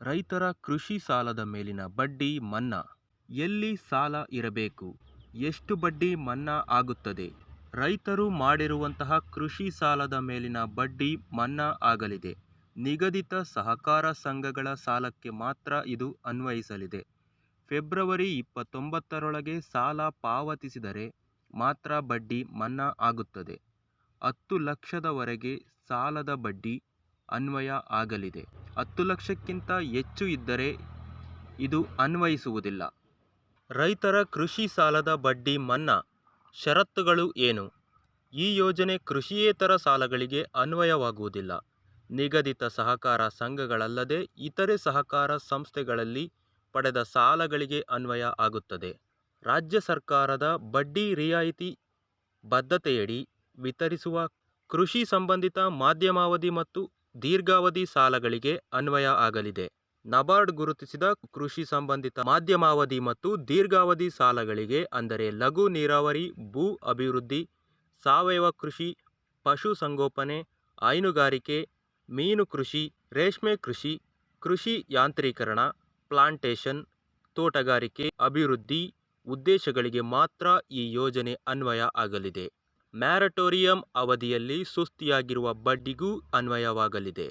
ರೈತರ ಕೃಷಿ ಸಾಲದ ಮೇಲಿನ ಬಡ್ಡಿ ಮನ್ನಾ. ಎಲ್ಲಿ ಸಾಲ ಇರಬೇಕು? ಎಷ್ಟು ಬಡ್ಡಿ ಮನ್ನಾ ಆಗುತ್ತದೆ? ರೈತರು ಮಾಡಿರುವಂತಹ ಕೃಷಿ ಸಾಲದ ಮೇಲಿನ ಬಡ್ಡಿ ಮನ್ನಾ ಆಗಲಿದೆ. ನಿಗದಿತ ಸಹಕಾರ ಸಂಘಗಳ ಸಾಲಕ್ಕೆ ಮಾತ್ರ ಇದು ಅನ್ವಯಿಸಲಿದೆ. ಫೆಬ್ರವರಿ 29ರೊಳಗೆ ಸಾಲ ಪಾವತಿಸಿದರೆ ಮಾತ್ರ ಬಡ್ಡಿ ಮನ್ನಾ ಆಗುತ್ತದೆ. 10 ಲಕ್ಷದವರೆಗೆ ಸಾಲದ ಬಡ್ಡಿ ಅನ್ವಯ ಆಗಲಿದೆ. 10 ಲಕ್ಷಕ್ಕಿಂತ ಹೆಚ್ಚು ಇದ್ದರೆ ಇದು ಅನ್ವಯಿಸುವುದಿಲ್ಲ. ರೈತರ ಕೃಷಿ ಸಾಲದ ಬಡ್ಡಿ ಮನ್ನಾ ಷರತ್ತುಗಳು ಏನು? ಈ ಯೋಜನೆ ಕೃಷಿಯೇತರ ಸಾಲಗಳಿಗೆ ಅನ್ವಯವಾಗುವುದಿಲ್ಲ. ನಿಗದಿತ ಸಹಕಾರ ಸಂಘಗಳಲ್ಲದೆ ಇತರೆ ಸಹಕಾರ ಸಂಸ್ಥೆಗಳಲ್ಲಿ ಪಡೆದ ಸಾಲಗಳಿಗೆ ಅನ್ವಯ ಆಗುತ್ತದೆ. ರಾಜ್ಯ ಸರ್ಕಾರದ ಬಡ್ಡಿ ರಿಯಾಯಿತಿ ಬದ್ಧತೆಯಡಿ ವಿತರಿಸುವ ಕೃಷಿ ಸಂಬಂಧಿತ ಮಧ್ಯಮಾವಧಿ ಮತ್ತು ದೀರ್ಘಾವಧಿ ಸಾಲಗಳಿಗೆ ಅನ್ವಯ ಆಗಲಿದೆ. ನಬಾರ್ಡ್ ಗುರುತಿಸಿದ ಕೃಷಿ ಸಂಬಂಧಿತ ಮಧ್ಯಮಾವಧಿ ಮತ್ತು ದೀರ್ಘಾವಧಿ ಸಾಲಗಳಿಗೆ ಅಂದರೆ ಲಘು ನೀರಾವರಿ, ಭೂ ಅಭಿವೃದ್ಧಿ, ಸಾವಯವ ಕೃಷಿ, ಪಶು ಸಂಗೋಪನೆ, ಹೈನುಗಾರಿಕೆ, ಮೀನು ಕೃಷಿ, ರೇಷ್ಮೆ ಕೃಷಿ, ಕೃಷಿ ಯಾಂತ್ರೀಕರಣ, ಪ್ಲಾಂಟೇಶನ್, ತೋಟಗಾರಿಕೆ ಅಭಿವೃದ್ಧಿ ಉದ್ದೇಶಗಳಿಗೆ ಮಾತ್ರ ಈ ಯೋಜನೆ ಅನ್ವಯ ಆಗಲಿದೆ. ಮ್ಯಾರಟೋರಿಯಂ ಅವಧಿಯಲ್ಲಿ ಸುಸ್ತಿಯಾಗಿರುವ ಬಡ್ಡಿಗೂ ಅನ್ವಯವಾಗಲಿದೆ.